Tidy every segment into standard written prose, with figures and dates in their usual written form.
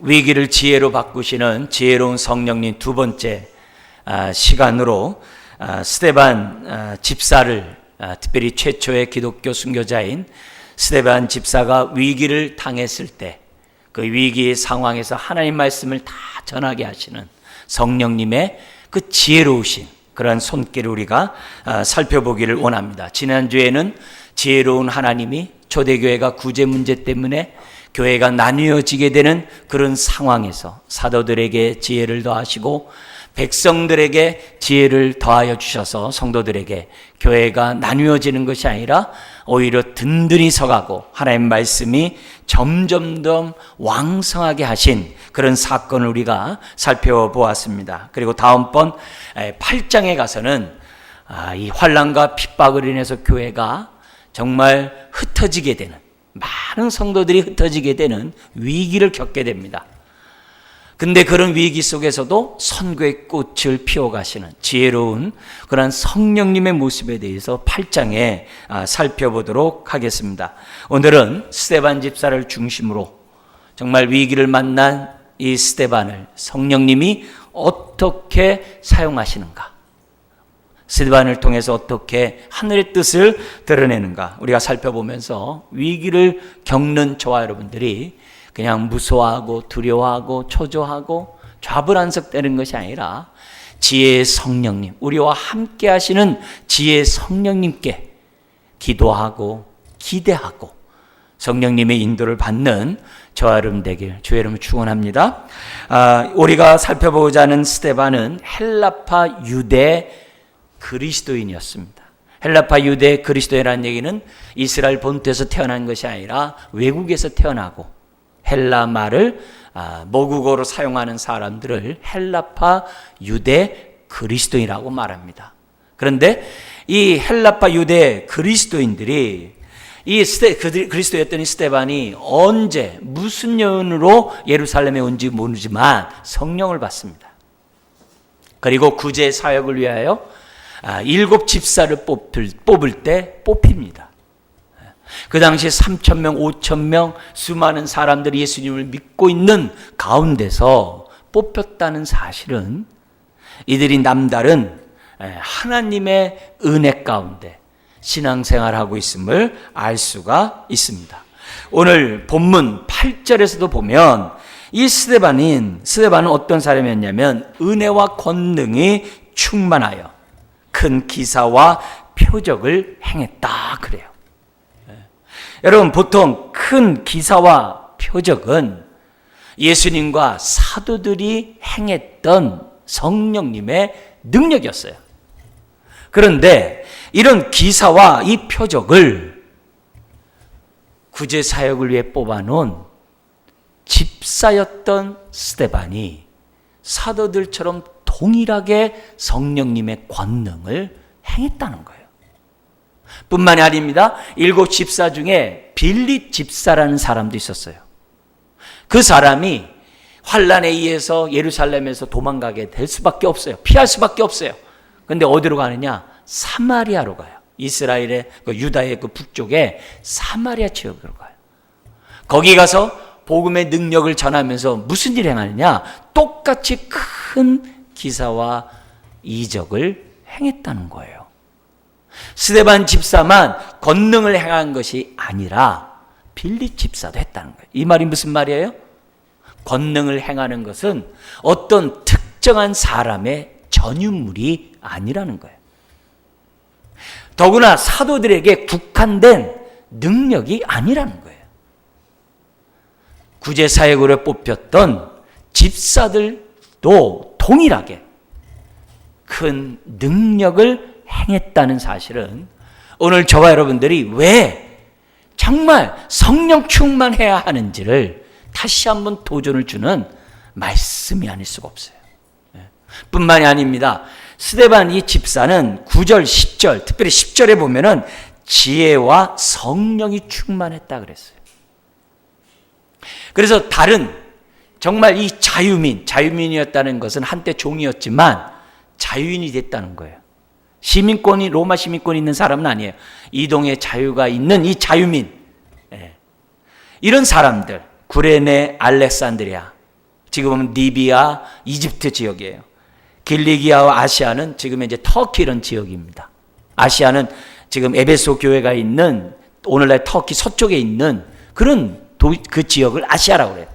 위기를 지혜로 바꾸시는 지혜로운 성령님 두 번째 시간으로 스데반 집사를, 특별히 최초의 기독교 순교자인 스데반 집사가 위기를 당했을 때 그 위기의 상황에서 하나님 말씀을 다 전하게 하시는 성령님의 그 지혜로우신 그런 손길을 우리가 살펴보기를 원합니다. 지난주에는 지혜로운 하나님이 초대교회가 구제 문제 때문에 교회가 나뉘어지게 되는 그런 상황에서 사도들에게 지혜를 더하시고 백성들에게 지혜를 더하여 주셔서 성도들에게 교회가 나뉘어지는 것이 아니라 오히려 든든히 서가고 하나님의 말씀이 점점 더 왕성하게 하신 그런 사건을 우리가 살펴보았습니다. 그리고 다음번 8장에 가서는 이 환난과 핍박을 인해서 교회가 정말 흩어지게 되는, 많은 성도들이 흩어지게 되는 위기를 겪게 됩니다. 근데 그런 위기 속에서도 선교의 꽃을 피워가시는 지혜로운 그런 성령님의 모습에 대해서 8장에 살펴보도록 하겠습니다. 오늘은 스데반 집사를 중심으로 정말 위기를 만난 이 스데반을 성령님이 어떻게 사용하시는가, 스데반을 통해서 어떻게 하늘의 뜻을 드러내는가 우리가 살펴보면서 위기를 겪는 저와 여러분들이 그냥 무서워하고 두려워하고 초조하고 좌불안석되는 것이 아니라 지혜의 성령님, 우리와 함께 하시는 지혜의 성령님께 기도하고 기대하고 성령님의 인도를 받는 저와 여러분 되길 주의 이름으로 축원합니다. 우리가 살펴보고자 하는 스데반은 헬라파 유대 그리스도인이었습니다. 헬라파 유대 그리스도인이라는 얘기는 이스라엘 본토에서 태어난 것이 아니라 외국에서 태어나고 헬라 말을 모국어로 사용하는 사람들을 헬라파 유대 그리스도인이라고 말합니다. 그런데 이 헬라파 유대 그리스도인들이 그리스도였던 이 스데반이 언제 무슨 연으로 예루살렘에 온지 모르지만 성령을 받습니다. 그리고 구제 사역을 위하여 7 집사를 뽑을 때 뽑힙니다. 그 당시에 3,000명, 5,000명 수많은 사람들이 예수님을 믿고 있는 가운데서 뽑혔다는 사실은 이들이 남다른 하나님의 은혜 가운데 신앙생활하고 있음을 알 수가 있습니다. 오늘 본문 8절에서도 보면 이 스데반은 어떤 사람이었냐면 은혜와 권능이 충만하여 큰 기사와 표적을 행했다 그래요. 여러분, 보통 큰 기사와 표적은 예수님과 사도들이 행했던 성령님의 능력이었어요. 그런데 이런 기사와 이 표적을 구제 사역을 위해 뽑아놓은 집사였던 스데반이 사도들처럼 동일하게 성령님의 권능을 행했다는 거예요. 뿐만이 아닙니다. 7 집사 중에 빌립 집사라는 사람도 있었어요. 그 사람이 환난에 의해서 예루살렘에서 도망가게 될 수밖에 없어요. 피할 수밖에 없어요. 그런데 어디로 가느냐? 사마리아로 가요. 이스라엘의 유다의 그 북쪽에 사마리아 지역으로 가요. 거기 가서 복음의 능력을 전하면서 무슨 일을 행하느냐? 똑같이 큰 기사와 이적을 행했다는 거예요. 스데반 집사만 권능을 행한 것이 아니라 빌립 집사도 했다는 거예요. 이 말이 무슨 말이에요? 권능을 행하는 것은 어떤 특정한 사람의 전유물이 아니라는 거예요. 더구나 사도들에게 국한된 능력이 아니라는 거예요. 구제 사역으로 뽑혔던 집사들도 동일하게 큰 능력을 행했다는 사실은 오늘 저와 여러분들이 왜 정말 성령 충만해야 하는지를 다시 한번 도전을 주는 말씀이 아닐 수가 없어요. 뿐만이 아닙니다. 스데반 이 집사는 9절, 10절, 특별히 10절에 보면은 지혜와 성령이 충만했다 그랬어요. 그래서 다른 정말 이 자유민이었다는 것은 한때 종이었지만 자유인이 됐다는 거예요. 시민권이, 로마 시민권이 있는 사람은 아니에요. 이동의 자유가 있는 이 자유민. 이런 사람들, 구레네 알렉산드리아, 지금은 리비아, 이집트 지역이에요. 길리기아와 아시아는 지금 이제 터키 이런 지역입니다. 아시아는 지금 에베소 교회가 있는 오늘날 터키 서쪽에 있는 그런 그 지역을 아시아라고 그래요.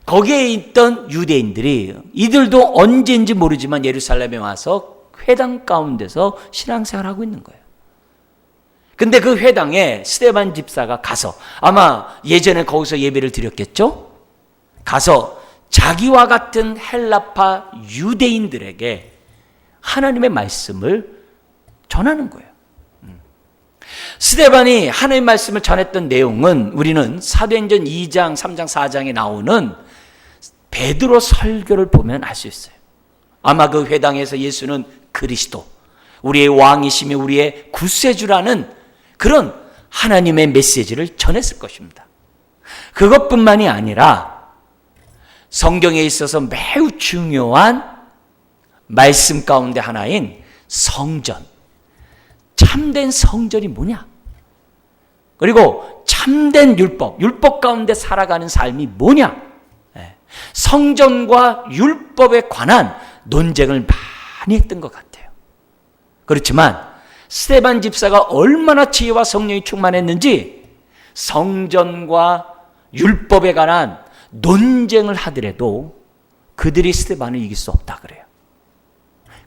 거기에 있던 유대인들이 이들도 언제인지 모르지만 예루살렘에 와서 회당 가운데서 신앙생활하고 있는 거예요. 근데 그 회당에 스데반 집사가 가서 아마 예전에 거기서 예배를 드렸겠죠? 가서 자기와 같은 헬라파 유대인들에게 하나님의 말씀을 전하는 거예요. 스데반이 하나님의 말씀을 전했던 내용은 우리는 사도행전 2장, 3장, 4장에 나오는 베드로 설교를 보면 알 수 있어요. 아마 그 회당에서 예수는 그리스도, 우리의 왕이시며 우리의 구세주라는 그런 하나님의 메시지를 전했을 것입니다. 그것뿐만이 아니라 성경에 있어서 매우 중요한 말씀 가운데 하나인 성전, 참된 성전이 뭐냐? 그리고 참된 율법 가운데 살아가는 삶이 뭐냐? 성전과 율법에 관한 논쟁을 많이 했던 것 같아요. 그렇지만 스데반 집사가 얼마나 지혜와 성령이 충만했는지 성전과 율법에 관한 논쟁을 하더라도 그들이 스데반을 이길 수 없다 그래요.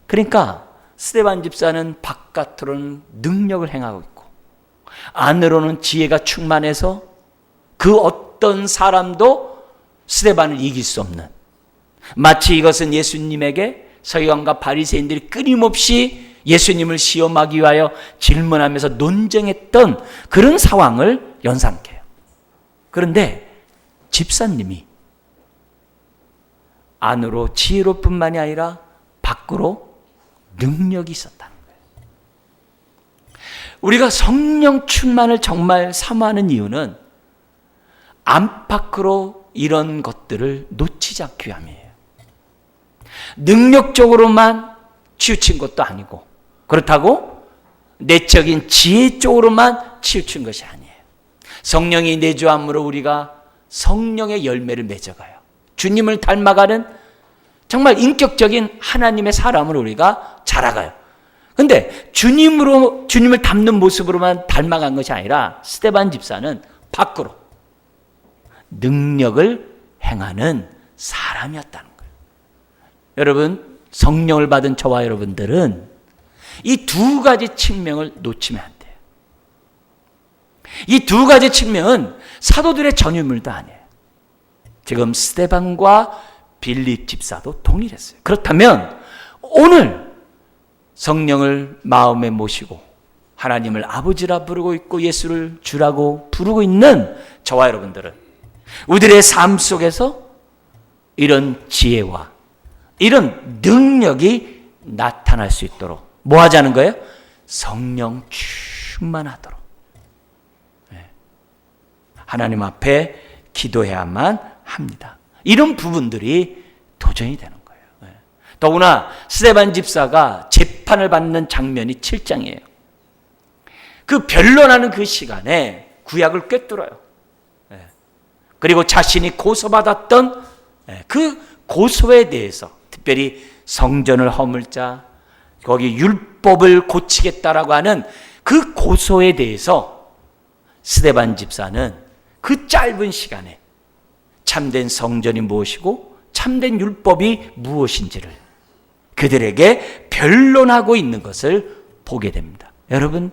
그러니까 스데반 집사는 바깥으로는 능력을 행하고 있고 안으로는 지혜가 충만해서 그 어떤 사람도 스데반을 이길 수 없는, 마치 이것은 예수님에게 서기관과 바리새인들이 끊임없이 예수님을 시험하기 위하여 질문하면서 논쟁했던 그런 상황을 연상케 해요. 그런데 집사님이 안으로 지혜로 뿐만이 아니라 밖으로 능력이 있었다는 거예요. 우리가 성령 충만을 정말 사모하는 이유는 안팎으로 이런 것들을 놓치지 않기 위함이에요. 능력적으로만 치우친 것도 아니고 그렇다고 내적인 지혜 쪽으로만 치우친 것이 아니에요. 성령이 내주함으로 우리가 성령의 열매를 맺어가요. 주님을 닮아가는 정말 인격적인 하나님의 사람으로 우리가 자라가요. 그런데 주님을 닮는 모습으로만 닮아간 것이 아니라 스데반 집사는 밖으로 능력을 행하는 사람이었다는 거예요. 여러분, 성령을 받은 저와 여러분들은 이 두 가지 측면을 놓치면 안 돼요. 이 두 가지 측면은 사도들의 전유물도 아니에요. 지금 스데반과 빌립 집사도 동일했어요. 그렇다면 오늘 성령을 마음에 모시고 하나님을 아버지라 부르고 있고 예수를 주라고 부르고 있는 저와 여러분들은 우리들의 삶 속에서 이런 지혜와 이런 능력이 나타날 수 있도록 뭐 하자는 거예요? 성령 충만하도록 하나님 앞에 기도해야만 합니다. 이런 부분들이 도전이 되는 거예요. 더구나 스데반 집사가 재판을 받는 장면이 7장이에요. 그 변론하는 그 시간에 구약을 꿰뚫어요. 그리고 자신이 고소받았던 그 고소에 대해서 특별히 성전을 허물 자, 거기 율법을 고치겠다라고 하는 그 고소에 대해서 스데반 집사는 그 짧은 시간에 참된 성전이 무엇이고 참된 율법이 무엇인지를 그들에게 변론하고 있는 것을 보게 됩니다. 여러분,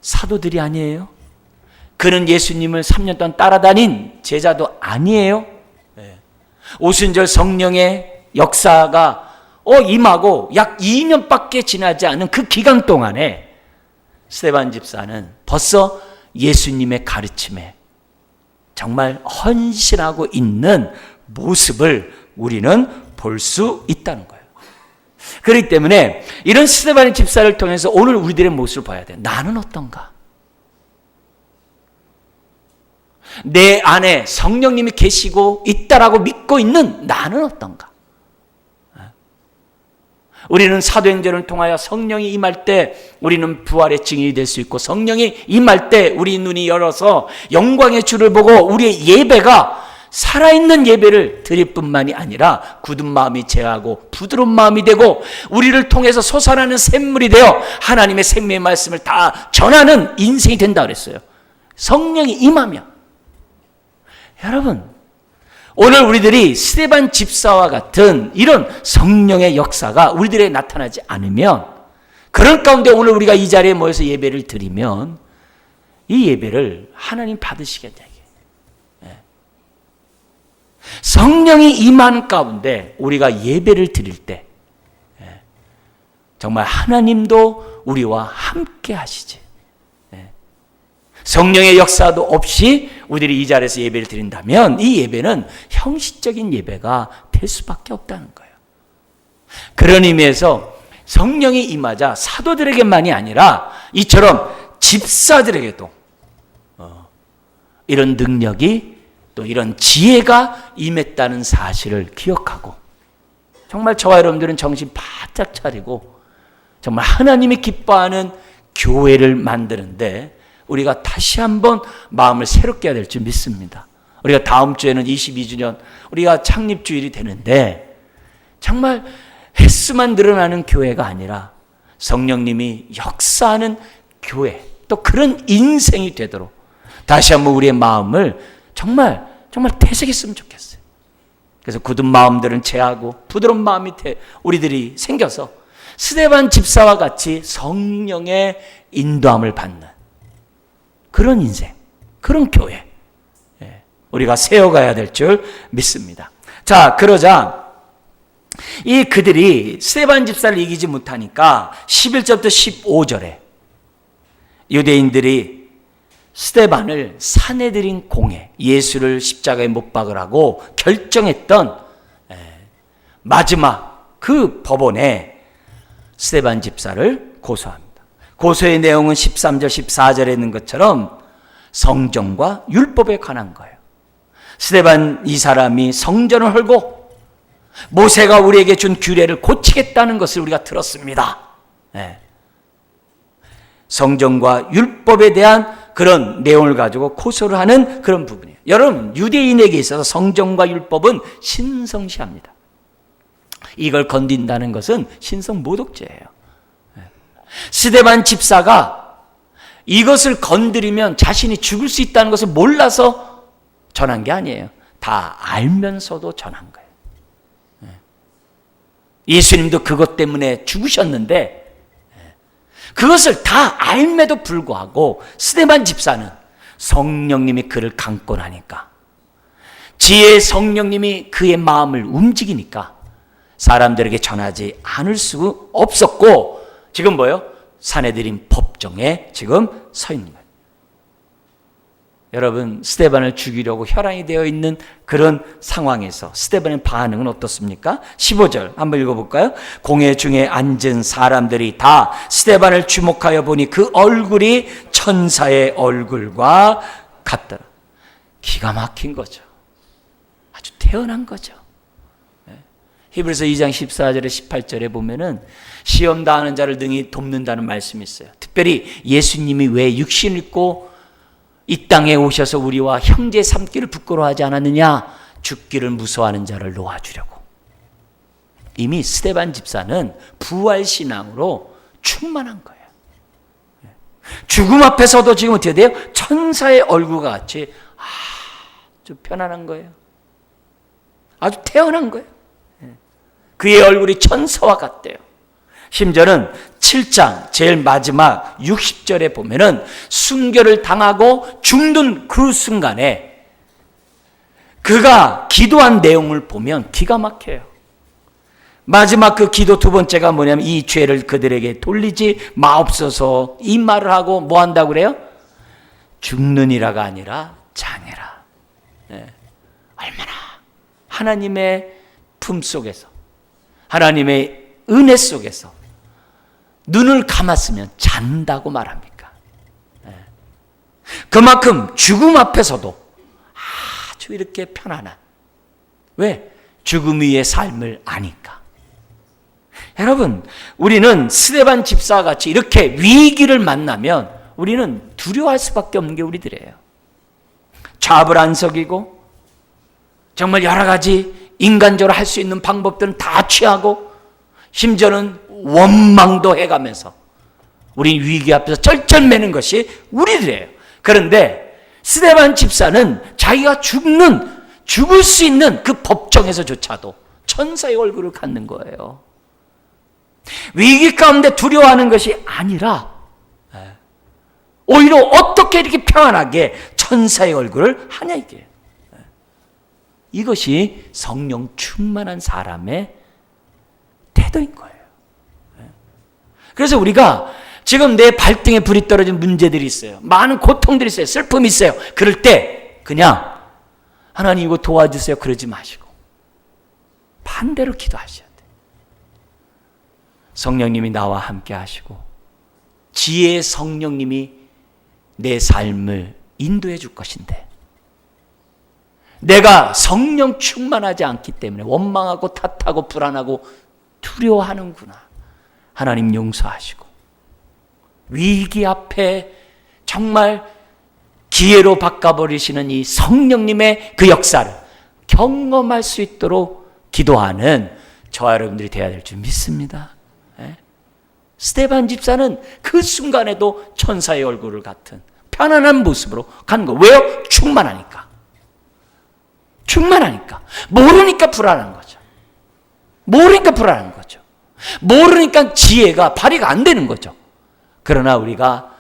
사도들이 아니에요? 그는 예수님을 3년 동안 따라다닌 제자도 아니에요? 오순절 성령의 역사가 임하고 약 2년밖에 지나지 않은 그 기간 동안에 스데반 집사는 벌써 예수님의 가르침에 정말 헌신하고 있는 모습을 우리는 볼 수 있다는 거예요. 그렇기 때문에 이런 스데반 집사를 통해서 오늘 우리들의 모습을 봐야 돼요. 나는 어떤가? 내 안에 성령님이 계시고 있다라고 믿고 있는 나는 어떤가? 우리는 사도행전을 통하여 성령이 임할 때 우리는 부활의 증인이 될 수 있고 성령이 임할 때 우리 눈이 열어서 영광의 주를 보고 우리의 예배가 살아있는 예배를 드릴 뿐만이 아니라 굳은 마음이 제하고 부드러운 마음이 되고 우리를 통해서 솟아나는 샘물이 되어 하나님의 생명의 말씀을 다 전하는 인생이 된다 그랬어요. 성령이 임하면. 여러분, 오늘 우리들이 스데반 집사와 같은 이런 성령의 역사가 우리들에게 나타나지 않으면, 그런 가운데 오늘 우리가 이 자리에 모여서 예배를 드리면 이 예배를 하나님 받으시겠다. 성령이 임하는 가운데 우리가 예배를 드릴 때 정말 하나님도 우리와 함께 하시지. 성령의 역사도 없이 우리들이 이 자리에서 예배를 드린다면 이 예배는 형식적인 예배가 될 수밖에 없다는 거예요. 그런 의미에서 성령이 임하자 사도들에게만이 아니라 이처럼 집사들에게도 이런 능력이 또 이런 지혜가 임했다는 사실을 기억하고 정말 저와 여러분들은 정신 바짝 차리고 정말 하나님이 기뻐하는 교회를 만드는데 우리가 다시 한번 마음을 새롭게 해야 될 줄 믿습니다. 우리가 다음 주에는 22주년 우리가 창립주일이 되는데 정말 횟수만 늘어나는 교회가 아니라 성령님이 역사하는 교회, 또 그런 인생이 되도록 다시 한번 우리의 마음을 정말 되새겼으면 좋겠어요. 그래서 굳은 마음들은 제하고 부드러운 마음이 우리들이 생겨서 스데반 집사와 같이 성령의 인도함을 받는 그런 인생, 그런 교회 우리가 세워가야 될 줄 믿습니다. 자, 그러자 이 그들이 스데반 집사를 이기지 못하니까 11절부터 15절에 유대인들이 스데반을 사내들인 공회, 예수를 십자가에 못 박으라고 결정했던 마지막 그 법원에 스데반 집사를 고소합니다. 고소의 내용은 13절, 14절에 있는 것처럼 성정과 율법에 관한 거예요. 스데반 이 사람이 성전을 헐고 모세가 우리에게 준 규례를 고치겠다는 것을 우리가 들었습니다. 성정과 율법에 대한 그런 내용을 가지고 고소를 하는 그런 부분이에요. 여러분, 유대인에게 있어서 성정과 율법은 신성시합니다. 이걸 건든다는 것은 신성모독죄예요. 스데반 집사가 이것을 건드리면 자신이 죽을 수 있다는 것을 몰라서 전한 게 아니에요. 다 알면서도 전한 거예요. 예수님도 그것 때문에 죽으셨는데 그것을 다 알매도 불구하고 스데반 집사는 성령님이 그를 강권하니까, 지혜의 성령님이 그의 마음을 움직이니까 사람들에게 전하지 않을 수 없었고 지금 뭐예요? 사내들인 법정에 지금 서 있는 거예요. 여러분, 스데반을 죽이려고 혈안이 되어 있는 그런 상황에서 스데반의 반응은 어떻습니까? 15절 한번 읽어볼까요? 공회 중에 앉은 사람들이 다 스데반을 주목하여 보니 그 얼굴이 천사의 얼굴과 같더라. 기가 막힌 거죠. 아주 태어난 거죠. 히브리서 2장 14절에 18절에 보면은 시험 당하는 자를 능히 돕는다는 말씀이 있어요. 특별히 예수님이 왜 육신을 입고 이 땅에 오셔서 우리와 형제 삼기를 부끄러워하지 않았느냐? 죽기를 무서워하는 자를 놓아주려고. 이미 스데반 집사는 부활신앙으로 충만한 거예요. 죽음 앞에서도 지금 어떻게 돼요? 천사의 얼굴과 같이 아주 편안한 거예요. 아주 태어난 거예요. 그의 얼굴이 천사와 같대요. 심지어는 7장 제일 마지막 60절에 보면은 순교를 당하고 죽는 그 순간에 그가 기도한 내용을 보면 기가 막혀요. 마지막 그 기도 두 번째가 뭐냐면 이 죄를 그들에게 돌리지 마옵소서, 이 말을 하고 뭐 한다고 그래요? 죽느니라가 아니라 자니라. 얼마나 하나님의 품 속에서, 하나님의 은혜 속에서 눈을 감았으면 잔다고 말합니까? 그만큼 죽음 앞에서도 아주 이렇게 편안한, 왜? 죽음 위의 삶을 아니까. 여러분, 우리는 스데반 집사와 같이 이렇게 위기를 만나면 우리는 두려워할 수밖에 없는 게 우리들이에요. 좌불안석이고 정말 여러 가지 인간적으로 할 수 있는 방법들은 다 취하고 심지어는 원망도 해가면서 우리 위기 앞에서 쩔쩔매는 것이 우리들이에요. 그런데 스데반 집사는 자기가 죽을 수 있는 그 법정에서조차도 천사의 얼굴을 갖는 거예요. 위기 가운데 두려워하는 것이 아니라 오히려 어떻게 이렇게 평안하게 천사의 얼굴을 하냐 이게. 이것이 성령 충만한 사람의 태도인 거예요. 그래서 우리가 지금 내 발등에 불이 떨어진 문제들이 있어요. 많은 고통들이 있어요. 슬픔이 있어요. 그럴 때 그냥 하나님 이거 도와주세요 그러지 마시고 반대로 기도하셔야 돼요. 성령님이 나와 함께 하시고 지혜의 성령님이 내 삶을 인도해 줄 것인데 내가 성령 충만하지 않기 때문에 원망하고 탓하고 불안하고 두려워하는구나. 하나님 용서하시고 위기 앞에 정말 기회로 바꿔버리시는 이 성령님의 그 역사를 경험할 수 있도록 기도하는 저와 여러분들이 되어야 될 줄 믿습니다. 스데반 집사는 그 순간에도 천사의 얼굴을 같은 편안한 모습으로 가는 거. 왜요? 충만하니까. 모르니까 불안한 거죠. 모르니까 지혜가 발휘가 안 되는 거죠. 그러나 우리가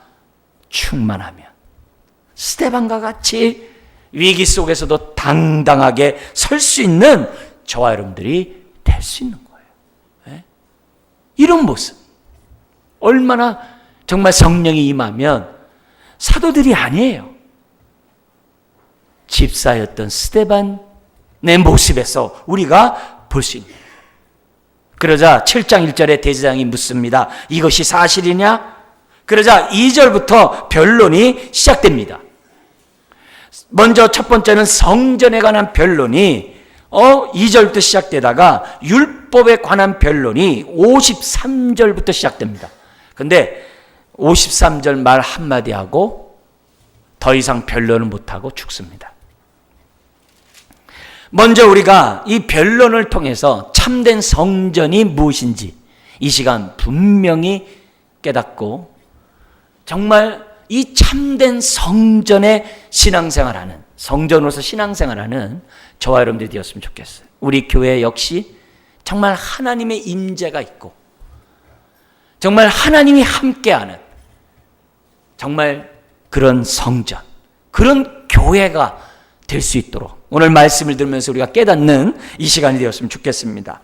충만하면 스데반과 같이 위기 속에서도 당당하게 설 수 있는 저와 여러분들이 될 수 있는 거예요. 이런 모습 얼마나 정말 성령이 임하면 사도들이 아니에요. 집사였던 스데반의 모습에서 우리가 볼 수 있는 거예요. 그러자 7장 1절에 대제사장이 묻습니다. 이것이 사실이냐? 그러자 2절부터 변론이 시작됩니다. 먼저 첫 번째는 성전에 관한 변론이 2절부터 시작되다가 율법에 관한 변론이 53절부터 시작됩니다. 근데 53절 말 한마디 하고 더 이상 변론을 못하고 죽습니다. 먼저 우리가 이 변론을 통해서 참된 성전이 무엇인지 이 시간 분명히 깨닫고 정말 이 참된 성전의 신앙생활하는 성전으로서 신앙생활하는 저와 여러분들이 되었으면 좋겠어요. 우리 교회 역시 정말 하나님의 임재가 있고 정말 하나님이 함께하는 정말 그런 성전, 그런 교회가 될 수 있도록 오늘 말씀을 들으면서 우리가 깨닫는 이 시간이 되었으면 좋겠습니다.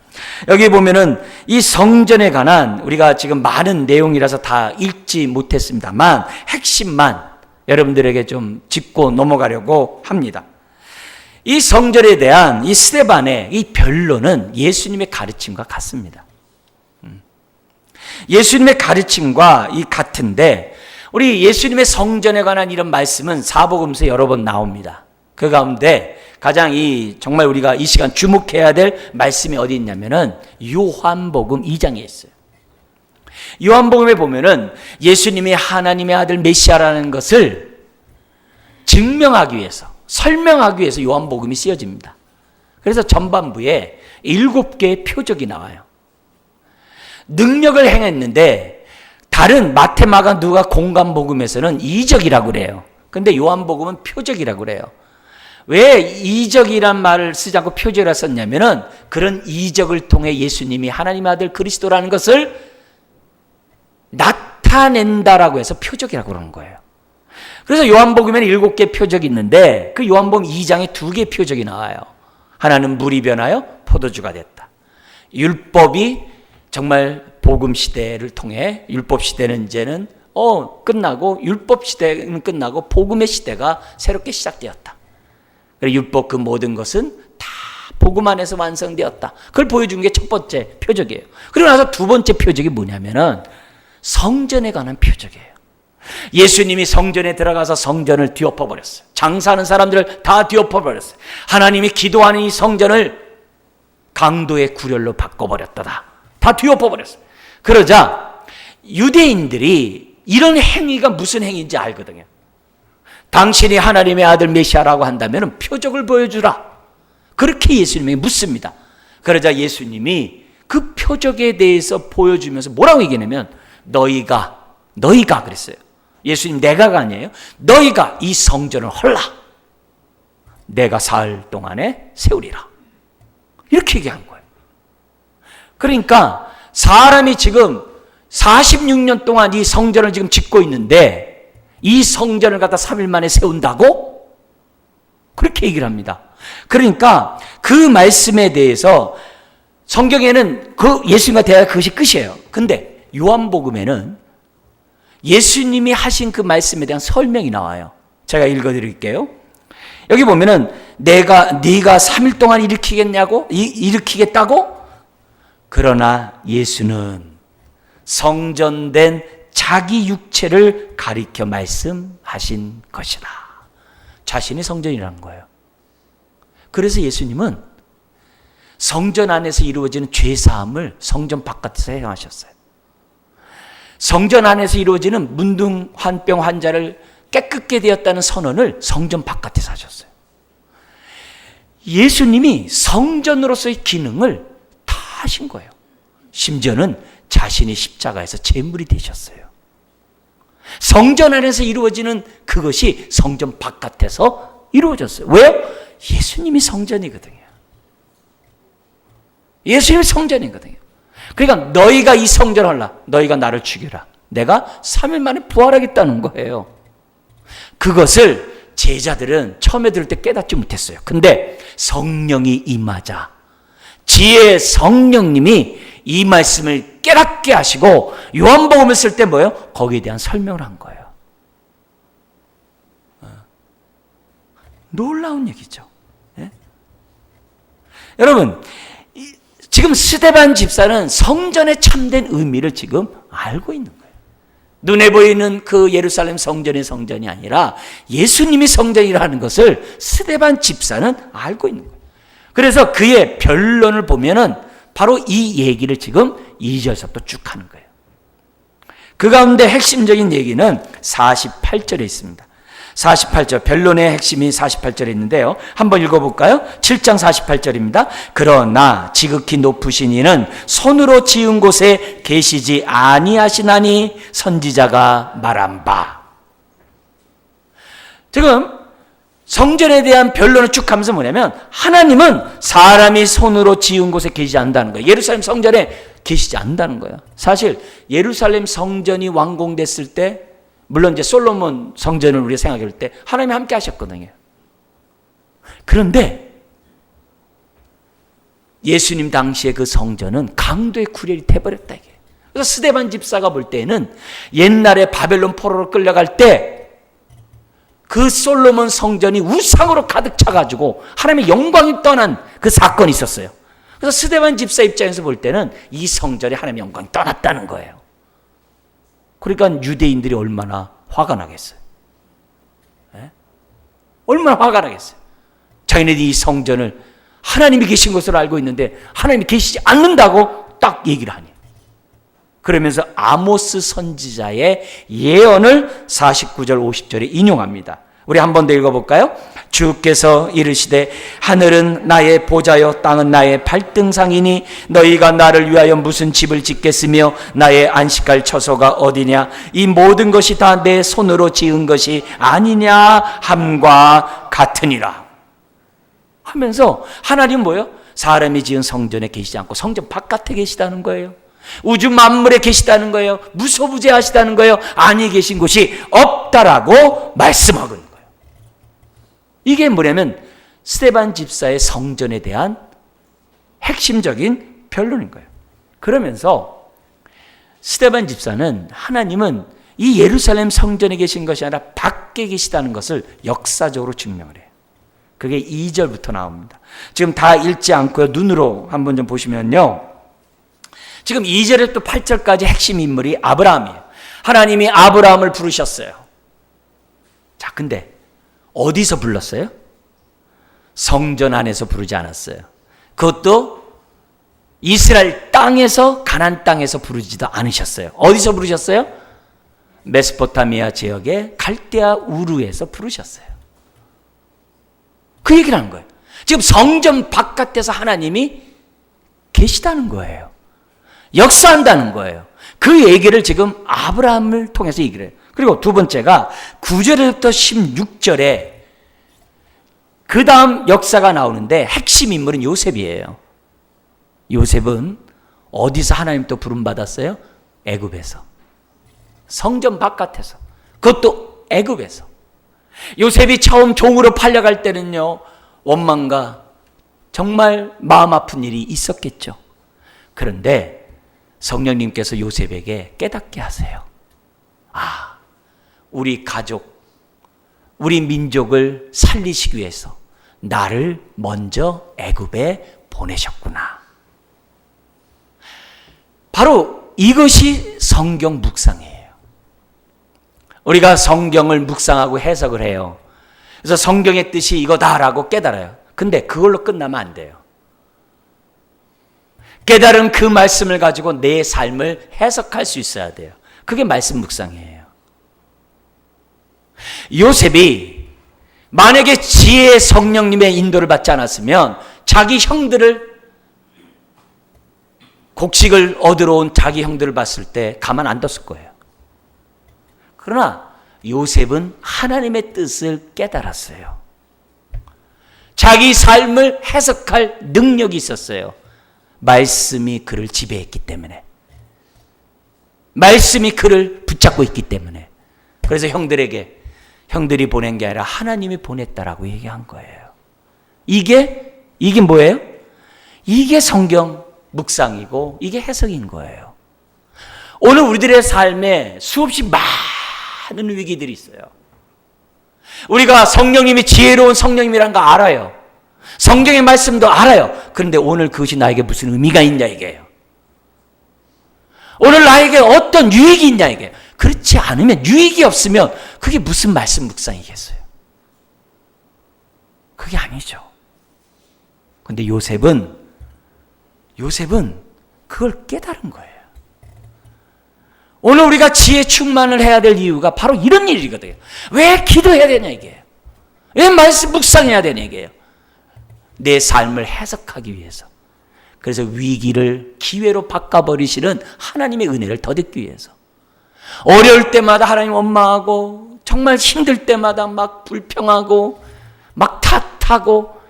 여기 보면은 이 성전에 관한 우리가 지금 많은 내용이라서 다 읽지 못했습니다만 핵심만 여러분들에게 좀 짚고 넘어가려고 합니다. 이 성전에 대한 이 스데반의 이 변론은 예수님의 가르침과 같습니다. 예수님의 가르침과 이 같은데 우리 예수님의 성전에 관한 이런 말씀은 사복음서에 여러 번 나옵니다. 그 가운데 가장 정말 우리가 이 시간 주목해야 될 말씀이 어디 있냐면은 요한복음 2장에 있어요. 요한복음에 보면은 예수님이 하나님의 아들 메시아라는 것을 증명하기 위해서, 설명하기 위해서 요한복음이 쓰여집니다. 그래서 전반부에 7개의 표적이 나와요. 능력을 행했는데 다른 마태, 마가, 누가, 공관복음에서는 이적이라고 그래요. 근데 요한복음은 표적이라고 그래요. 왜 이적이란 말을 쓰지 않고 표적이라 썼냐면은 그런 이적을 통해 예수님이 하나님의 아들 그리스도라는 것을 나타낸다라고 해서 표적이라고 그러는 거예요. 그래서 요한복음에는 7개 표적이 있는데 그 요한복음 2장에 2개 표적이 나와요. 하나는 물이 변하여 포도주가 됐다. 율법이 정말 복음 시대를 통해 율법 시대는 이제는 끝나고 율법 시대는 끝나고 복음의 시대가 새롭게 시작되었다. 그리고 율법 그 모든 것은 다 복음 안에서 완성되었다. 그걸 보여준 게 첫 번째 표적이에요. 그리고 나서 두 번째 표적이 뭐냐면은 성전에 관한 표적이에요. 예수님이 성전에 들어가서 성전을 뒤엎어버렸어요. 장사하는 사람들을 다 뒤엎어버렸어요. 하나님이 기도하는 이 성전을 강도의 구렬로 바꿔버렸다. 다 뒤엎어버렸어요. 그러자 유대인들이 이런 행위가 무슨 행위인지 알거든요. 당신이 하나님의 아들 메시아라고 한다면 표적을 보여주라. 그렇게 예수님에게 묻습니다. 그러자 예수님이 그 표적에 대해서 보여주면서 뭐라고 얘기하냐면 너희가 그랬어요. 예수님 내가가 아니에요. 너희가 이 성전을 헐라. 내가 사흘 동안에 세우리라. 이렇게 얘기한 거예요. 그러니까 사람이 지금 46년 동안 이 성전을 지금 짓고 있는데 이 성전을 갖다 3일 만에 세운다고? 그렇게 얘기를 합니다. 그러니까 그 말씀에 대해서 성경에는 그 예수님과 대화가 그것이 끝이에요. 근데 요한복음에는 예수님이 하신 그 말씀에 대한 설명이 나와요. 제가 읽어드릴게요. 여기 보면은 네가 3일 동안 일으키겠다고? 그러나 예수는 성전된 자기 육체를 가리켜 말씀하신 것이다. 자신이 성전이라는 거예요. 그래서 예수님은 성전 안에서 이루어지는 죄사함을 성전 바깥에서 행하셨어요. 성전 안에서 이루어지는 문둥 환병 환자를 깨끗게 되었다는 선언을 성전 바깥에서 하셨어요. 예수님이 성전으로서의 기능을 다 하신 거예요. 심지어는 자신이 십자가에서 제물이 되셨어요. 성전 안에서 이루어지는 그것이 성전 바깥에서 이루어졌어요. 왜요? 예수님이 성전이거든요. 예수님이 성전이거든요. 그러니까 너희가 이 성전을 하라. 너희가 나를 죽여라. 내가 3일 만에 부활하겠다는 거예요. 그것을 제자들은 처음에 들을 때 깨닫지 못했어요. 근데 성령이 임하자 지혜 성령님이 이 말씀을 깨닫게 하시고 요한복음을 쓸 때 뭐예요? 거기에 대한 설명을 한 거예요. 놀라운 얘기죠. 예? 여러분 지금 스데반 집사는 성전의 참된 의미를 지금 알고 있는 거예요. 눈에 보이는 그 예루살렘 성전의 성전이 아니라 예수님이 성전이라는 것을 스데반 집사는 알고 있는 거예요. 그래서 그의 변론을 보면은 바로 이 얘기를 지금 2절서부터 쭉 하는 거예요. 그 가운데 핵심적인 얘기는 48절에 있습니다. 48절, 변론의 핵심이 48절에 있는데요. 한번 읽어볼까요? 7장 48절입니다. 그러나 지극히 높으신 이는 손으로 지은 곳에 계시지 아니하시나니 선지자가 말한 바. 지금 성전에 대한 변론을 쭉 하면서 뭐냐면 하나님은 사람이 손으로 지은 곳에 계시지 않는다는 거예요. 예루살렘 성전에 계시지 않는다는 거예요. 사실 예루살렘 성전이 완공됐을 때 물론 이제 솔로몬 성전을 우리가 생각할 때 하나님이 함께 하셨거든요. 그런데 예수님 당시에 그 성전은 강도의 구렬이 돼버렸다 이게. 그래서 스데반 집사가 볼 때는 옛날에 바벨론 포로로 끌려갈 때 그 솔로몬 성전이 우상으로 가득 차가지고 하나님의 영광이 떠난 그 사건이 있었어요. 그래서 스데반 집사 입장에서 볼 때는 이 성전에 하나님의 영광이 떠났다는 거예요. 그러니까 유대인들이 얼마나 화가 나겠어요. 네? 얼마나 화가 나겠어요. 자기네들이 이 성전을 하나님이 계신 것으로 알고 있는데 하나님이 계시지 않는다고 딱 얘기를 하니. 그러면서 아모스 선지자의 예언을 49절 50절에 인용합니다. 우리 한 번 더 읽어볼까요? 주께서 이르시되 하늘은 나의 보좌요 땅은 나의 발등상이니 너희가 나를 위하여 무슨 집을 짓겠으며 나의 안식할 처소가 어디냐 이 모든 것이 다 내 손으로 지은 것이 아니냐 함과 같으니라 하면서 하나님 뭐예요? 사람이 지은 성전에 계시지 않고 성전 바깥에 계시다는 거예요. 우주 만물에 계시다는 거예요. 무소부재하시다는 거예요. 안에 계신 곳이 없다라고 말씀하고 있는 거예요. 이게 뭐냐면 스데반 집사의 성전에 대한 핵심적인 변론인 거예요. 그러면서 스데반 집사는 하나님은 이 예루살렘 성전에 계신 것이 아니라 밖에 계시다는 것을 역사적으로 증명을 해요. 그게 2절부터 나옵니다. 지금 다 읽지 않고요. 눈으로 한번 좀 보시면요. 지금 2절에서 8절까지 핵심 인물이 아브라함이에요. 하나님이 아브라함을 부르셨어요. 자, 근데 어디서 불렀어요? 성전 안에서 부르지 않았어요. 그것도 이스라엘 땅에서 가나안 땅에서 부르지도 않으셨어요. 어디서 부르셨어요? 메소포타미아 지역의 갈대아 우르에서 부르셨어요. 그 얘기를 하는 거예요. 지금 성전 바깥에서 하나님이 계시다는 거예요. 역사한다는 거예요. 그 얘기를 지금 아브라함을 통해서 얘기를 해요. 그리고 두 번째가 9절부터 16절에 그 다음 역사가 나오는데 핵심 인물은 요셉이에요. 요셉은 어디서 하나님 또 부름받았어요? 애굽에서. 성전 바깥에서. 그것도 애굽에서. 요셉이 처음 종으로 팔려갈 때는요, 원망과 정말 마음 아픈 일이 있었겠죠. 그런데 성령님께서 요셉에게 깨닫게 하세요. 아, 우리 가족, 우리 민족을 살리시기 위해서 나를 먼저 애굽에 보내셨구나. 바로 이것이 성경 묵상이에요. 우리가 성경을 묵상하고 해석을 해요. 그래서 성경의 뜻이 이거다라고 깨달아요. 근데 그걸로 끝나면 안 돼요. 깨달은 그 말씀을 가지고 내 삶을 해석할 수 있어야 돼요. 그게 말씀 묵상이에요. 요셉이 만약에 지혜의 성령님의 인도를 받지 않았으면 자기 형들을, 곡식을 얻으러 온 자기 형들을 봤을 때 가만 안 뒀을 거예요. 그러나 요셉은 하나님의 뜻을 깨달았어요. 자기 삶을 해석할 능력이 있었어요. 말씀이 그를 지배했기 때문에. 말씀이 그를 붙잡고 있기 때문에. 그래서 형들이 보낸 게 아니라 하나님이 보냈다라고 얘기한 거예요. 이게 뭐예요? 이게 성경 묵상이고 이게 해석인 거예요. 오늘 우리들의 삶에 수없이 많은 위기들이 있어요. 우리가 성령님이 지혜로운 성령님이라는 거 알아요. 성경의 말씀도 알아요. 그런데 오늘 그것이 나에게 무슨 의미가 있냐 이게요. 오늘 나에게 어떤 유익이 있냐 이게요. 그렇지 않으면, 유익이 없으면 그게 무슨 말씀 묵상이겠어요? 그게 아니죠. 그런데 요셉은 그걸 깨달은 거예요. 오늘 우리가 지혜 충만을 해야 될 이유가 바로 이런 일이거든요. 왜 기도해야 되냐 이게요. 왜 말씀 묵상해야 되냐 이게요. 내 삶을 해석하기 위해서. 그래서 위기를 기회로 바꿔버리시는 하나님의 은혜를 덧입기 위해서. 어려울 때마다 하나님 원망하고, 정말 힘들 때마다 막 불평하고, 막 탓하고,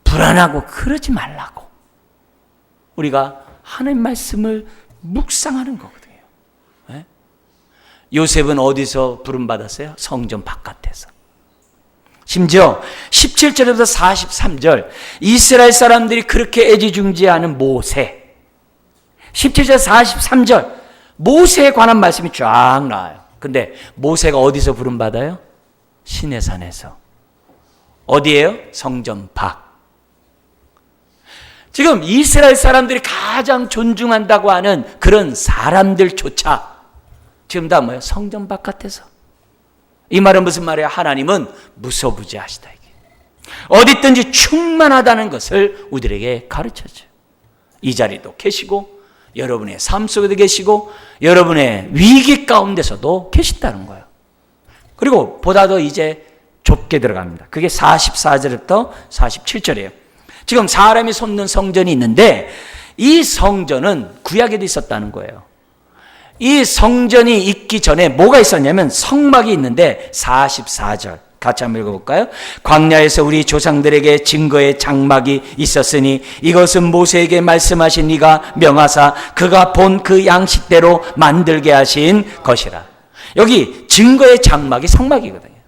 불안하고, 그러지 말라고. 우리가 하나님 말씀을 묵상하는 거거든요. 네? 요셉은 어디서 부름받았어요? 성전 바깥에서. 심지어 17절부터 43절 이스라엘 사람들이 그렇게 애지중지하는 모세, 17절 43절 모세에 관한 말씀이 쫙 나와요. 근데 모세가 어디서 부름받아요? 시내산에서. 어디예요? 성전 밖. 지금 이스라엘 사람들이 가장 존중한다고 하는 그런 사람들조차 지금 다 뭐예요? 성전 바깥에서. 이 말은 무슨 말이에요? 하나님은 무소부지하시다. 어디 있든지 충만하다는 것을 우리들에게 가르쳐줘요. 이 자리도 계시고 여러분의 삶 속에도 계시고 여러분의 위기 가운데서도 계시다는 거예요. 그리고 보다 더 이제 좁게 들어갑니다. 그게 44절부터 47절이에요. 지금 사람이 솟는 성전이 있는데 이 성전은 구약에도 있었다는 거예요. 이 성전이 있기 전에 뭐가 있었냐면 성막이 있는데 44절 같이 한번 읽어볼까요? 광야에서 우리 조상들에게 증거의 장막이 있었으니 이것은 모세에게 말씀하신 이가 명하사 그가 본 그 양식대로 만들게 하신 것이라. 여기 증거의 장막이 성막이거든요.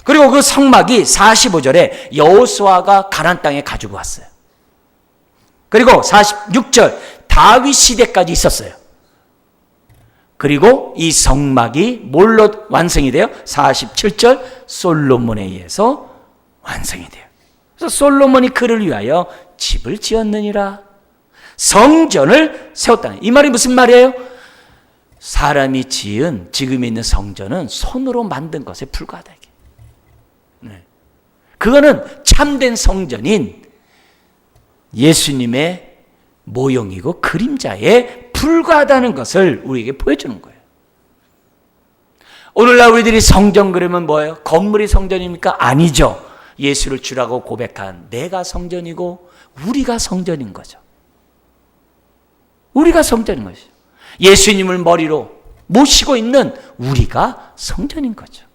그리고 그 성막이 45절에 여호수아가 가나안 땅에 가지고 왔어요. 그리고 46절 다윗 시대까지 있었어요. 그리고 이 성막이 뭘로 완성이 돼요? 47절 솔로몬에 의해서 완성이 돼요. 그래서 솔로몬이 그를 위하여 집을 지었느니라. 성전을 세웠다는, 이 말이 무슨 말이에요? 사람이 지은 지금 있는 성전은 손으로 만든 것에 불과하다. 네. 그거는 참된 성전인 예수님의 모형이고 그림자에 불과하다는 것을 우리에게 보여주는 거예요. 오늘날 우리들이 성전 그러면 뭐예요? 건물이 성전입니까? 아니죠. 예수를 주라고 고백한 내가 성전이고 우리가 성전인 거죠. 우리가 성전인 것이죠. 예수님을 머리로 모시고 있는 우리가 성전인 거죠.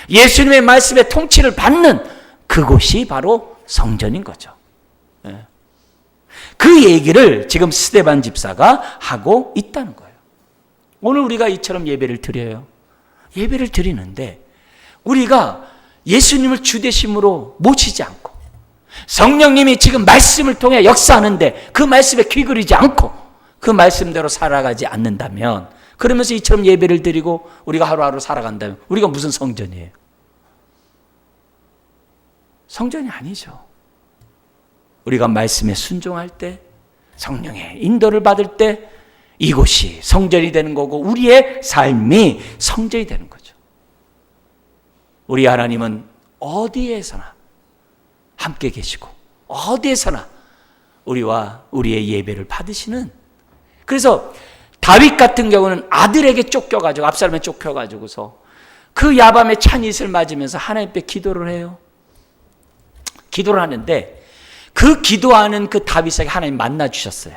예수님의 말씀의 통치를 받는 그곳이 바로 성전인 거죠. 그 얘기를 지금 스데반 집사가 하고 있다는 거예요. 오늘 우리가 이처럼 예배를 드려요. 예배를 드리는데 우리가 예수님을 주되심으로 모시지 않고 성령님이 지금 말씀을 통해 역사하는데 그 말씀에 귀 기울이지 않고 그 말씀대로 살아가지 않는다면, 그러면서 이처럼 예배를 드리고 우리가 하루하루 살아간다면 우리가 무슨 성전이에요? 성전이 아니죠. 우리가 말씀에 순종할 때, 성령의 인도를 받을 때 이곳이 성전이 되는 거고 우리의 삶이 성전이 되는 거죠. 우리 하나님은 어디에서나 함께 계시고 어디에서나 우리와 우리의 예배를 받으시는, 그래서 다윗 같은 경우는 아들에게 쫓겨가지고, 압살롬에 쫓겨가지고서 그 야밤에 찬이슬 맞으면서 하나님께 기도를 해요. 기도를 하는데 그 기도하는 그 다윗에게 하나님 만나 주셨어요.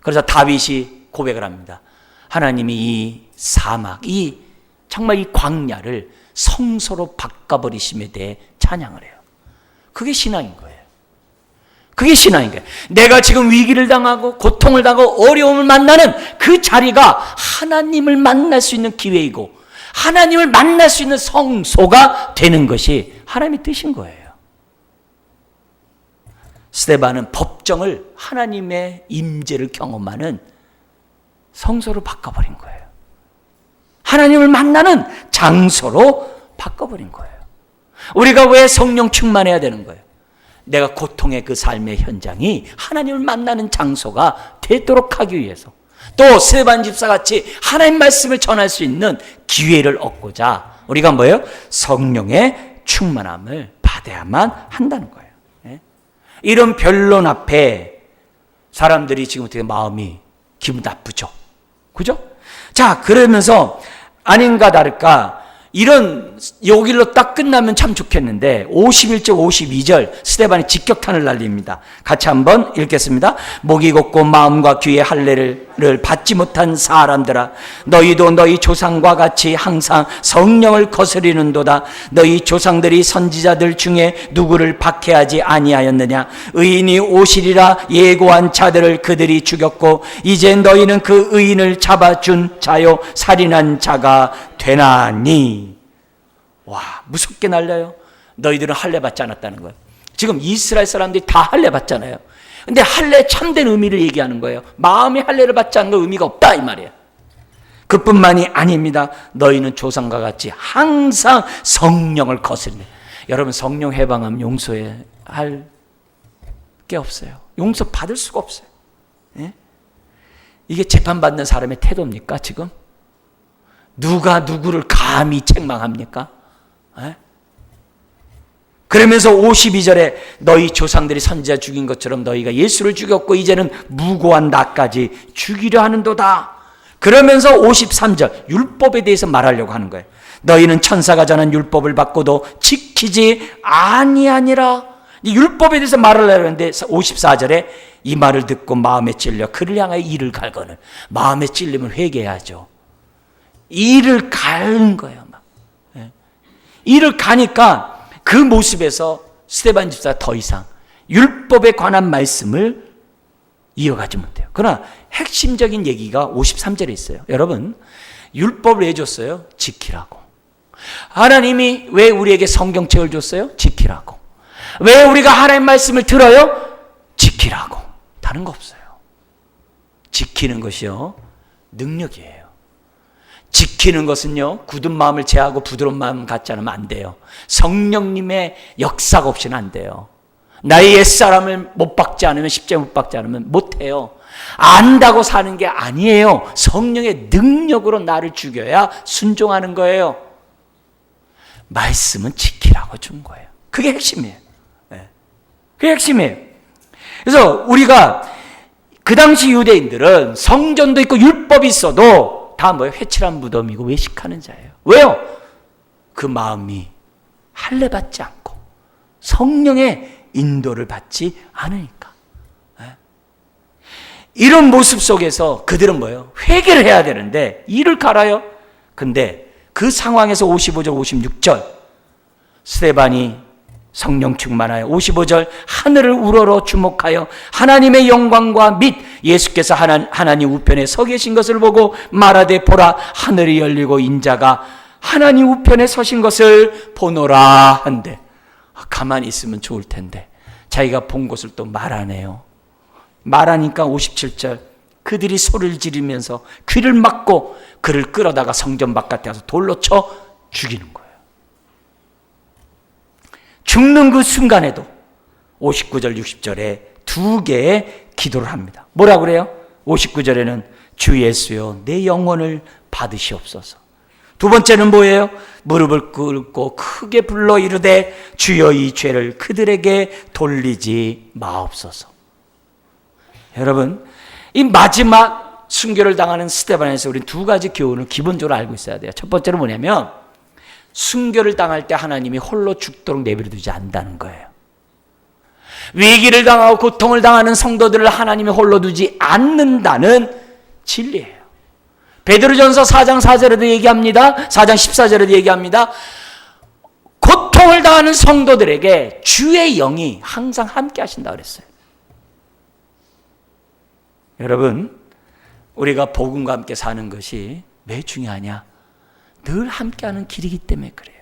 그래서 다윗이 고백을 합니다. 하나님이 이 사막, 정말 이 광야를 성소로 바꿔버리심에 대해 찬양을 해요. 그게 신앙인 거예요. 그게 신앙인 거예요. 내가 지금 위기를 당하고 고통을 당하고 어려움을 만나는 그 자리가 하나님을 만날 수 있는 기회이고 하나님을 만날 수 있는 성소가 되는 것이 하나님의 뜻인 거예요. 스데반은 법정을 하나님의 임재를 경험하는 성소로 바꿔버린 거예요. 하나님을 만나는 장소로 바꿔버린 거예요. 우리가 왜 성령 충만해야 되는 거예요? 내가 고통의 그 삶의 현장이 하나님을 만나는 장소가 되도록 하기 위해서, 또 스데반 집사같이 하나님 말씀을 전할 수 있는 기회를 얻고자 우리가 뭐예요? 성령의 충만함을 받아야만 한다는 거예요. 이런 변론 앞에 사람들이 지금 어떻게 마음이 기분 나쁘죠? 그죠? 자, 그러면서 아닌가 다를까 이런 여길로 딱 끝나면 참 좋겠는데 51절 52절 스데반이 직격탄을 날립니다. 같이 한번 읽겠습니다. 목이 곧고 마음과 귀의 할례를 받지 못한 사람들아, 너희도 너희 조상과 같이 항상 성령을 거스리는도다. 너희 조상들이 선지자들 중에 누구를 박해하지 아니하였느냐? 의인이 오시리라 예고한 자들을 그들이 죽였고 이제 너희는 그 의인을 잡아준 자요 살인한 자가 되나니. 와, 무섭게 날려요. 너희들은 할례 받지 않았다는 거예요. 지금 이스라엘 사람들이 다 할례 받잖아요. 근데 할례 참된 의미를 얘기하는 거예요. 마음의 할례를 받지 않는 건 의미가 없다 이 말이에요. 그뿐만이 아닙니다. 너희는 조상과 같이 항상 성령을 거스르네. 여러분, 성령 해방하면 용서해야 할 게 없어요. 용서 받을 수가 없어요. 예? 이게 재판받는 사람의 태도입니까 지금? 누가 누구를 감히 책망합니까? 에? 그러면서 52절에 너희 조상들이 선지자 죽인 것처럼 너희가 예수를 죽였고 이제는 무고한 나까지 죽이려 하는도다. 그러면서 53절 율법에 대해서 말하려고 하는 거예요. 너희는 천사가 전한 율법을 받고도 지키지 아니하니라. 율법에 대해서 말을 하려는데 54절에 이 말을 듣고 마음에 찔려 그를 향하여 이를 갈거늘. 마음에 찔리면 회개해야죠. 이를 가는 거예요. 막. 이를 가니까 그 모습에서 스데반 집사가 더 이상 율법에 관한 말씀을 이어가지 못해요. 그러나 핵심적인 얘기가 53절에 있어요. 여러분, 율법을 왜 줬어요? 지키라고. 하나님이 왜 우리에게 성경책을 줬어요? 지키라고. 왜 우리가 하나님 말씀을 들어요? 지키라고. 다른 거 없어요. 지키는 것이요, 능력이에요. 지키는 것은요, 굳은 마음을 제하고 부드러운 마음 갖지 않으면 안 돼요. 성령님의 역사가 없이는 안 돼요. 나의 옛사람을 못 박지 않으면, 십자에 못 박지 않으면 못 해요. 안다고 사는 게 아니에요. 성령의 능력으로 나를 죽여야 순종하는 거예요. 말씀은 지키라고 준 거예요. 그게 핵심이에요. 그게 핵심이에요. 그래서 우리가 그 당시 유대인들은 성전도 있고 율법이 있어도 다 뭐예요? 회칠한 무덤이고 외식하는 자예요. 왜요? 그 마음이 할례 받지 않고 성령의 인도를 받지 않으니까. 이런 모습 속에서 그들은 뭐예요? 회개를 해야 되는데 이를 갈아요. 근데 그 상황에서 55절 56절 스데반이 성령 충만하여 55절 하늘을 우러러 주목하여 하나님의 영광과 및 예수께서 하나님 우편에 서 계신 것을 보고 말하되 보라 하늘이 열리고 인자가 하나님 우편에 서신 것을 보노라 한데, 가만히 있으면 좋을 텐데 자기가 본 것을 또 말하네요. 말하니까 57절 그들이 소리를 지르면서 귀를 막고 그를 끌어다가 성전 바깥에 가서 돌로 쳐 죽이는 거예요. 죽는 그 순간에도 59절 60절에 두 개의 기도를 합니다. 뭐라고 그래요? 59절에는 주 예수여 내 영혼을 받으시옵소서. 두 번째는 뭐예요? 무릎을 꿇고 크게 불러 이르되 주여 이 죄를 그들에게 돌리지 마옵소서. 여러분, 이 마지막 순교를 당하는 스데반에서 우리는 두 가지 교훈을 기본적으로 알고 있어야 돼요. 첫 번째는 뭐냐면 순교를 당할 때 하나님이 홀로 죽도록 내버려두지 않는다는 거예요. 위기를 당하고 고통을 당하는 성도들을 하나님이 홀로 두지 않는다는 진리예요. 베드로전서 4장 4절에도 얘기합니다. 4장 14절에도 얘기합니다. 고통을 당하는 성도들에게 주의 영이 항상 함께 하신다 그랬어요. 여러분, 우리가 복음과 함께 사는 것이 왜 중요하냐? 늘 함께하는 길이기 때문에 그래요.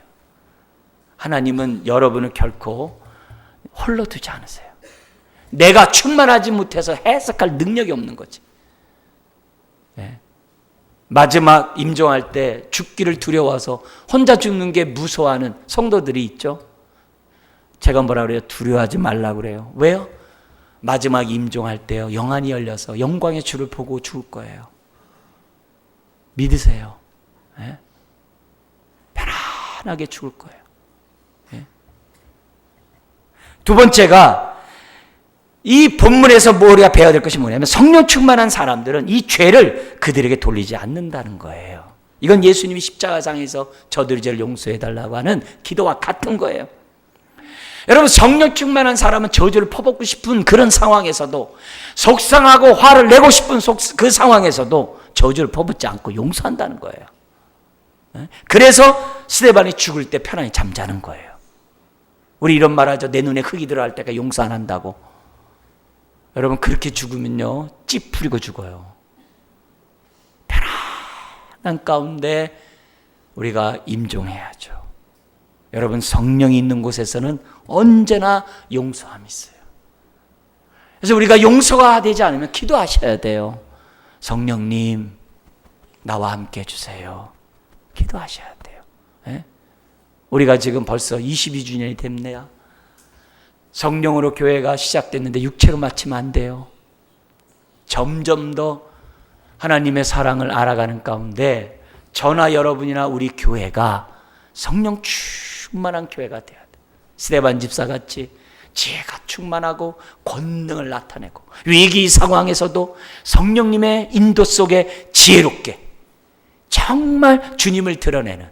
하나님은 여러분을 결코 홀로 두지 않으세요. 내가 충만하지 못해서 해석할 능력이 없는 거지. 네. 마지막 임종할 때 죽기를 두려워서 혼자 죽는 게 무서워하는 성도들이 있죠. 제가 뭐라 그래요? 두려워하지 말라고 그래요. 왜요? 마지막 임종할 때요, 영안이 열려서 영광의 주를 보고 죽을 거예요. 믿으세요. 네? 편안하게 죽을 거예요. 네? 두 번째가 이 본문에서 우리가 배워야 될 것이 뭐냐면 성령 충만한 사람들은 이 죄를 그들에게 돌리지 않는다는 거예요. 이건 예수님이 십자가상에서 저들의 죄를 용서해달라고 하는 기도와 같은 거예요. 여러분, 성령 충만한 사람은 저주를 퍼붓고 싶은 그런 상황에서도, 속상하고 화를 내고 싶은 그 상황에서도 저주를 퍼붓지 않고 용서한다는 거예요. 그래서 스데반이 죽을 때 편안히 잠자는 거예요. 우리 이런 말 하죠. 내 눈에 흙이 들어갈 때까지 용서 안 한다고. 여러분, 그렇게 죽으면요 찌푸리고 죽어요. 편안한 가운데 우리가 임종해야죠. 여러분, 성령이 있는 곳에서는 언제나 용서함이 있어요. 그래서 우리가 용서가 되지 않으면 기도하셔야 돼요. 성령님, 나와 함께 해주세요. 기도하셔야 돼요. 네? 우리가 지금 벌써 22주년이 됐네요. 성령으로 교회가 시작됐는데 육체로 마치면 안 돼요. 점점 더 하나님의 사랑을 알아가는 가운데 저나 여러분이나 우리 교회가 성령 충만한 교회가 돼야 돼. 스데반 집사같이 지혜가 충만하고 권능을 나타내고 위기 상황에서도 성령님의 인도 속에 지혜롭게 정말 주님을 드러내는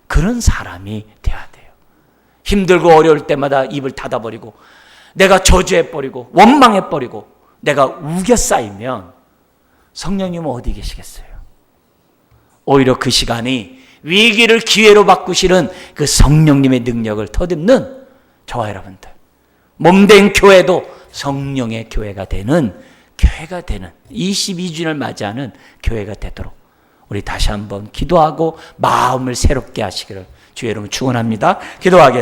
그런 사람이 돼야 돼요. 힘들고 어려울 때마다 입을 닫아버리고 내가 저주해버리고 원망해버리고 내가 우겨 쌓이면 성령님은 어디 계시겠어요? 오히려 그 시간이 위기를 기회로 바꾸시는 그 성령님의 능력을 터듬는 저와 여러분들, 몸된 교회도 성령의 교회가 되는 22주년을 맞이하는 교회가 되도록 우리 다시 한번 기도하고 마음을 새롭게 하시기를 주의 이름으로 축원합니다. 기도하겠습니다.